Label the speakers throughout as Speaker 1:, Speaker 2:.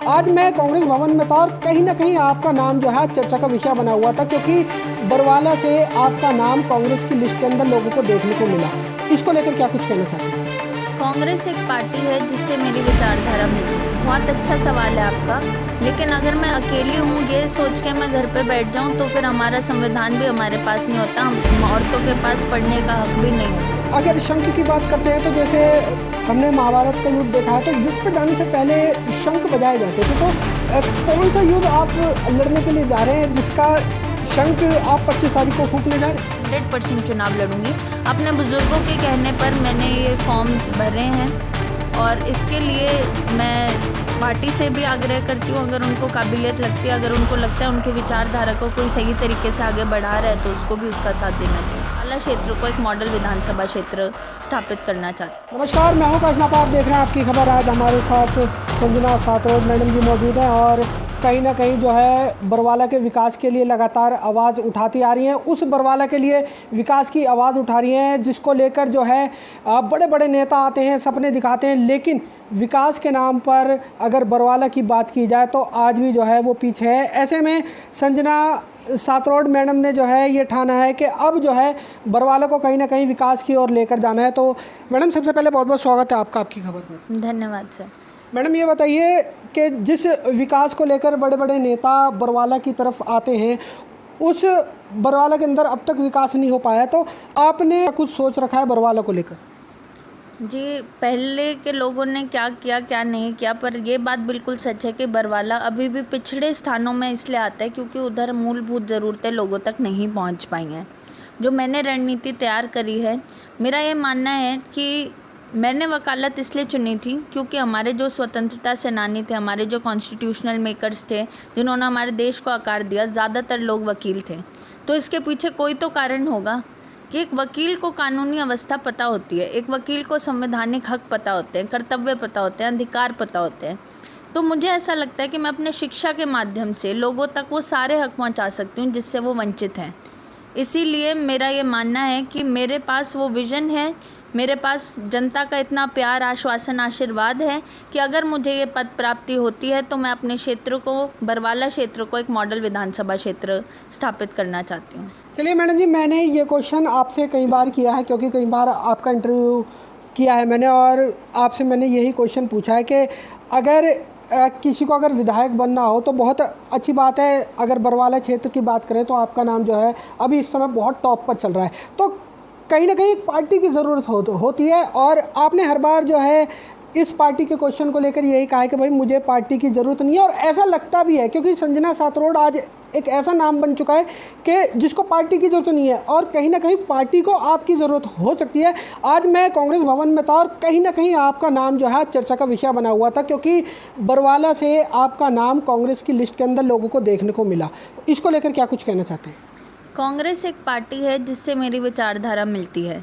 Speaker 1: आज मैं कांग्रेस भवन में था और कहीं ना कहीं आपका नाम जो है चर्चा का विषय बना हुआ था, क्योंकि बरवाला से आपका नाम कांग्रेस की लिस्ट के अंदर लोगों को देखने को मिला। इसको लेकर क्या कुछ कहना चाहते हैं?
Speaker 2: कांग्रेस एक पार्टी है जिससे मेरी विचारधारा मिली। बहुत अच्छा सवाल है आपका, लेकिन अगर मैं अकेली हूँ ये सोच के मैं घर पे बैठ जाऊँ तो फिर हमारा संविधान भी हमारे पास नहीं होता, हम औरतों के पास पढ़ने का हक भी नहीं होता।
Speaker 1: अगर शंख की बात करते हैं तो जैसे हमने महाभारत का युद्ध देखा है, तो युद्ध पर जाने से पहले शंख बजाए जाते थे। तो कौन सा युद्ध आप लड़ने के लिए जा रहे हैं जिसका शंख आप 25 तारीख को फूकने जा रहे हैं?
Speaker 2: 100% चुनाव लड़ूंगी। अपने बुजुर्गों के कहने पर मैंने ये फॉर्म्स भरे हैं और इसके लिए मैं पार्टी से भी आग्रह करती हूँ, अगर उनको काबिलियत लगती है, अगर उनको लगता है उनके विचारधारा को कोई सही तरीके से आगे बढ़ा रहा है तो उसको भी उसका साथ देना चाहिए। बरवाला क्षेत्र को एक मॉडल विधानसभा क्षेत्र स्थापित करना चाहती हूँ।
Speaker 1: नमस्कार, मैं हूं काशनाप, आप देख रहे हैं आपकी खबर। आज हमारे साथ संजना सातरोड मैडम जी मौजूद हैं और कहीं ना कहीं जो है बरवाला के विकास के लिए लगातार आवाज़ उठाती आ रही हैं। उस बरवाला के लिए विकास की आवाज़ उठा रही हैं जिसको लेकर जो है बड़े बड़े नेता आते हैं, सपने दिखाते हैं, लेकिन विकास के नाम पर अगर बरवाला की बात की जाए तो आज भी जो है वो पीछे है। ऐसे में संजना सातरोड मैडम ने जो है ये ठाना है कि अब जो है बरवाला को कहीं ना कहीं विकास की ओर लेकर जाना है। तो मैडम, सबसे पहले बहुत बहुत स्वागत है आपका आपकी खबर में।
Speaker 2: धन्यवाद सर।
Speaker 1: मैडम, ये बताइए कि जिस विकास को लेकर बड़े बड़े नेता बरवाला की तरफ आते हैं, उस बरवाला के अंदर अब तक विकास नहीं हो पाया, तो आपने कुछ सोच रखा है बरवाला को लेकर?
Speaker 2: जी, पहले के लोगों ने क्या किया क्या नहीं किया, पर ये बात बिल्कुल सच है कि बरवाला अभी भी पिछड़े स्थानों में इसलिए आता है क्योंकि उधर मूलभूत ज़रूरतें लोगों तक नहीं पहुंच पाई हैं। जो मैंने रणनीति तैयार करी है, मेरा ये मानना है कि मैंने वकालत इसलिए चुनी थी क्योंकि हमारे जो स्वतंत्रता सेनानी थे, हमारे जो कॉन्स्टिट्यूशनल मेकर्स थे, जिन्होंने हमारे देश को आकार दिया, ज़्यादातर लोग वकील थे। तो इसके पीछे कोई तो कारण होगा कि एक वकील को कानूनी अवस्था पता होती है, एक वकील को संवैधानिक हक पता होते हैं, कर्तव्य पता होते हैं, अधिकार पता होते हैं। तो मुझे ऐसा लगता है कि मैं अपने शिक्षा के माध्यम से लोगों तक वो सारे हक पहुंचा सकती हूँ जिससे वो वंचित हैं। इसीलिए मेरा ये मानना है कि मेरे पास वो विज़न है, मेरे पास जनता का इतना प्यार, आश्वासन, आशीर्वाद है कि अगर मुझे ये पद प्राप्ति होती है तो मैं अपने क्षेत्र को, बरवाला क्षेत्र को एक मॉडल विधानसभा क्षेत्र स्थापित करना चाहती हूँ।
Speaker 1: चलिए मैडम जी, मैंने ये क्वेश्चन आपसे कई बार किया है क्योंकि कई बार आपका इंटरव्यू किया है मैंने, और आपसे मैंने यही क्वेश्चन पूछा है कि अगर किसी को अगर विधायक बनना हो तो बहुत अच्छी बात है। अगर बरवाला क्षेत्र की बात करें तो आपका नाम जो है अभी इस समय बहुत टॉप पर चल रहा है, तो कहीं ना कहीं पार्टी की ज़रूरत होती है, और आपने हर बार जो है इस पार्टी के क्वेश्चन को लेकर यही कहा है कि भाई मुझे पार्टी की ज़रूरत नहीं है, और ऐसा लगता भी है क्योंकि संजना सातरोड आज एक ऐसा नाम बन चुका है कि जिसको पार्टी की ज़रूरत नहीं है, और कहीं ना कहीं पार्टी को आपकी ज़रूरत हो सकती है। आज मैं कांग्रेस भवन में था और कहीं ना कहीं आपका नाम जो है चर्चा का विषय बना हुआ था, क्योंकि बरवाला से आपका नाम कांग्रेस की लिस्ट के अंदर लोगों को देखने को मिला। इसको लेकर क्या कुछ कहना चाहते हैं?
Speaker 2: कांग्रेस एक पार्टी है जिससे मेरी विचारधारा मिलती है,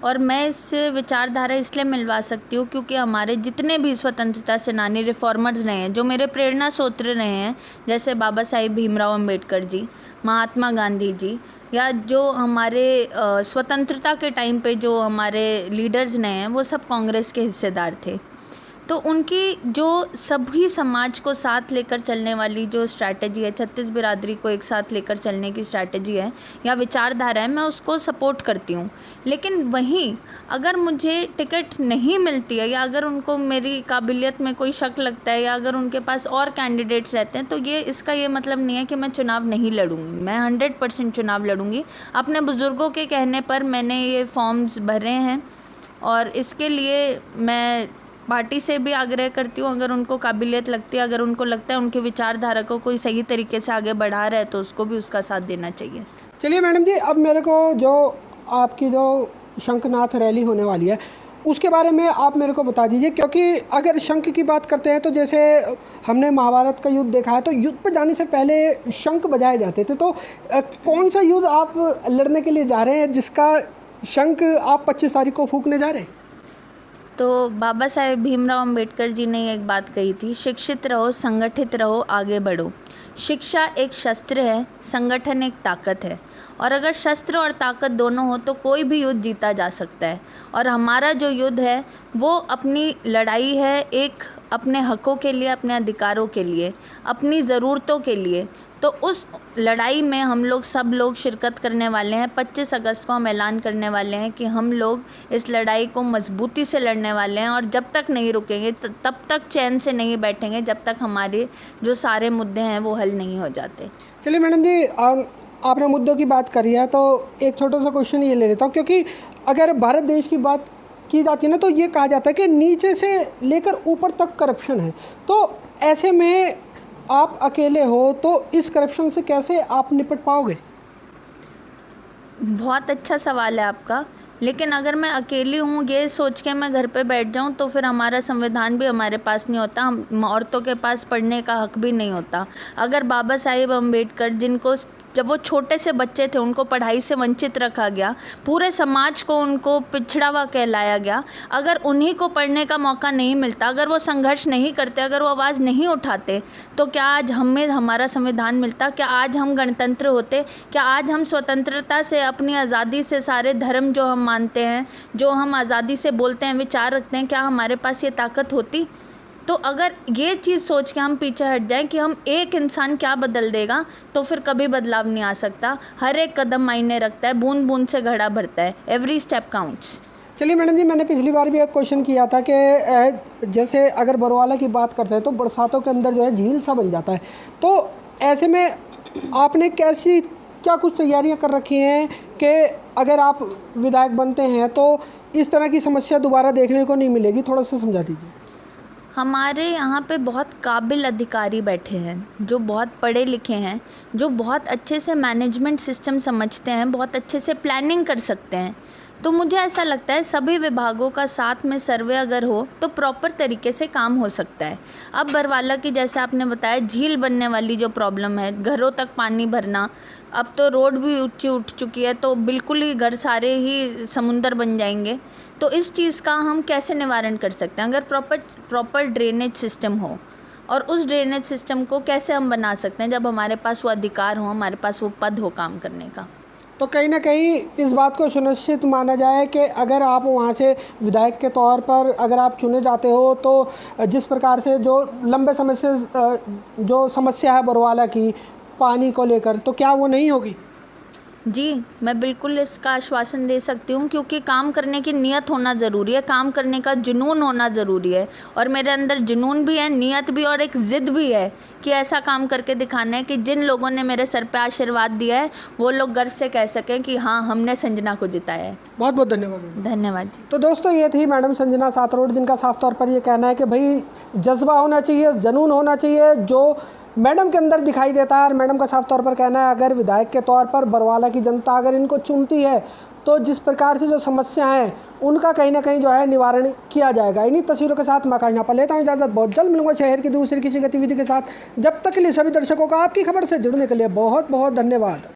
Speaker 2: और मैं इस विचारधारा इसलिए मिलवा सकती हूँ क्योंकि हमारे जितने भी स्वतंत्रता सेनानी रिफॉर्मर्स रहे हैं, जो मेरे प्रेरणा स्रोत रहे हैं, जैसे बाबा साहेब भीमराव अंबेडकर जी, महात्मा गांधी जी, या जो हमारे स्वतंत्रता के टाइम पे जो हमारे लीडर्स रहे हैं, वो सब कांग्रेस के हिस्सेदार थे। तो उनकी जो सभी समाज को साथ लेकर चलने वाली जो स्ट्रैटेजी है, 36 बिरादरी को एक साथ लेकर चलने की स्ट्रैटेजी है या विचारधारा है, मैं उसको सपोर्ट करती हूँ। लेकिन वहीं अगर मुझे टिकट नहीं मिलती है, या अगर उनको मेरी काबिलियत में कोई शक लगता है, या अगर उनके पास और कैंडिडेट्स रहते हैं, तो इसका ये मतलब नहीं है कि मैं चुनाव नहीं लड़ूंगी। मैं 100% चुनाव लड़ूंगी। अपने बुज़ुर्गों के कहने पर मैंने ये फॉर्म्स भरे हैं और इसके लिए मैं पार्टी से भी आग्रह करती हूँ, अगर उनको काबिलियत लगती है, अगर उनको लगता है उनके विचारधारा को कोई सही तरीके से आगे बढ़ा रहा है तो उसको भी उसका साथ देना चाहिए।
Speaker 1: चलिए मैडम जी, अब मेरे को जो आपकी जो शंखनाथ रैली होने वाली है उसके बारे में आप मेरे को बता दीजिए, क्योंकि अगर शंख की बात करते हैं तो जैसे हमने महाभारत का युद्ध देखा है, तो युद्ध पर जाने से पहले शंख बजाए जाते थे। तो कौन सा युद्ध आप लड़ने के लिए जा रहे हैं जिसका शंख आप 25 तारीख को फूकने जा रहे हैं?
Speaker 2: तो बाबा साहेब भीमराव अंबेडकर जी ने एक बात कही थी, शिक्षित रहो, संगठित रहो, आगे बढ़ो। शिक्षा एक शस्त्र है, संगठन एक ताकत है, और अगर शस्त्र और ताकत दोनों हो तो कोई भी युद्ध जीता जा सकता है। और हमारा जो युद्ध है वो अपनी लड़ाई है एक अपने हकों के लिए, अपने अधिकारों के लिए, अपनी ज़रूरतों के लिए। तो उस लड़ाई में हम लोग सब लोग शिरकत करने वाले हैं। 25 अगस्त को हम ऐलान करने वाले हैं कि हम लोग इस लड़ाई को मजबूती से लड़ने वाले हैं और जब तक नहीं रुकेंगे तब तक चैन से नहीं बैठेंगे जब तक हमारे जो सारे मुद्दे हैं वो हल नहीं हो जाते।
Speaker 1: चलिए मैडम जी, आपने मुद्दों की बात करी है तो एक छोटा सा क्वेश्चन ये ले लेता हूँ, क्योंकि अगर भारत देश की बात की जाती है ना तो ये कहा जाता है कि नीचे से लेकर ऊपर तक करप्शन है। तो ऐसे में आप अकेले हो तो इस करप्शन से कैसे आप निपट पाओगे?
Speaker 2: बहुत अच्छा सवाल है आपका, लेकिन अगर मैं अकेली हूँ ये सोच के मैं घर पे बैठ जाऊँ तो फिर हमारा संविधान भी हमारे पास नहीं होता, हम औरतों के पास पढ़ने का हक भी नहीं होता। अगर बाबा साहिब अम्बेडकर, जिनको जब वो छोटे से बच्चे थे उनको पढ़ाई से वंचित रखा गया, पूरे समाज को उनको पिछड़ा हुआ कहलाया गया, अगर उन्हीं को पढ़ने का मौका नहीं मिलता, अगर वो संघर्ष नहीं करते, अगर वो आवाज़ नहीं उठाते, तो क्या आज हमें हमारा संविधान मिलता? क्या आज हम गणतंत्र होते? क्या आज हम स्वतंत्रता से, अपनी आज़ादी से, सारे धर्म जो हम मानते हैं, जो हम आज़ादी से बोलते हैं, विचार रखते हैं, क्या हमारे पास ये ताकत होती? तो अगर ये चीज़ सोच के हम पीछे हट जाएं कि हम एक इंसान क्या बदल देगा, तो फिर कभी बदलाव नहीं आ सकता। हर एक कदम मायने रखता है, बूंद बूंद से घड़ा भरता है, एवरी स्टेप काउंट्स।
Speaker 1: चलिए मैडम जी, मैंने पिछली बार भी एक क्वेश्चन किया था कि जैसे अगर बरवाला की बात करते हैं तो बरसातों के अंदर जो है झील सा बन जाता है, तो ऐसे में आपने क्या कुछ तैयारियां कर रखी हैं कि अगर आप विधायक बनते हैं तो इस तरह की समस्या दोबारा देखने को नहीं मिलेगी? थोड़ा सा समझा दीजिए।
Speaker 2: हमारे यहाँ पे बहुत काबिल अधिकारी बैठे हैं जो बहुत पढ़े लिखे हैं, जो बहुत अच्छे से मैनेजमेंट सिस्टम समझते हैं, बहुत अच्छे से प्लानिंग कर सकते हैं। तो मुझे ऐसा लगता है सभी विभागों का साथ में सर्वे अगर हो तो प्रॉपर तरीके से काम हो सकता है। अब बरवाला की, जैसे आपने बताया, झील बनने वाली जो प्रॉब्लम है, घरों तक पानी भरना, अब तो रोड भी ऊंची उठ चुकी है तो बिल्कुल ही घर सारे ही समुंदर बन जाएंगे। तो इस चीज़ का हम कैसे निवारण कर सकते हैं? अगर प्रॉपर ड्रेनेज सिस्टम हो, और उस ड्रेनेज सिस्टम को कैसे हम बना सकते हैं जब हमारे पास वो अधिकार हो, हमारे पास वो पद हो काम करने का।
Speaker 1: तो कहीं ना कहीं इस बात को सुनिश्चित माना जाए कि अगर आप वहाँ से विधायक के तौर पर अगर आप चुने जाते हो तो जिस प्रकार से जो लंबे समय से जो समस्या है बरवाला की पानी को लेकर, तो क्या वो नहीं होगी?
Speaker 2: जी, मैं बिल्कुल इसका आश्वासन दे सकती हूँ, क्योंकि काम करने की नीयत होना ज़रूरी है, काम करने का जुनून होना ज़रूरी है। और मेरे अंदर जुनून भी है, नीयत भी, और एक ज़िद भी है कि ऐसा काम करके दिखाना है कि जिन लोगों ने मेरे सर पे आशीर्वाद दिया है वो लोग गर्व से कह सकें कि हाँ, हमने संजना को जिताया है।
Speaker 1: बहुत बहुत धन्यवाद।
Speaker 2: धन्यवाद जी।
Speaker 1: तो दोस्तों, ये थी मैडम संजना सातरोड, जिनका साफ तौर पर ये कहना है कि भाई जज्बा होना चाहिए, जुनून होना चाहिए, जो मैडम के अंदर दिखाई देता है। और मैडम का साफ तौर पर कहना है अगर विधायक के तौर पर बरवाला की जनता अगर इनको चुनती है तो जिस प्रकार से जो समस्या हैं उनका कहीं ना कहीं जो है निवारण किया जाएगा। इन्हीं तस्वीरों के साथ मैं आकाश नापा लेता हूँ इजाज़त। बहुत जल्द मिलूंगा शहर की दूसरी किसी गतिविधि के साथ। जब तक के लिए सभी दर्शकों का आपकी खबर से जुड़ने के लिए बहुत बहुत धन्यवाद।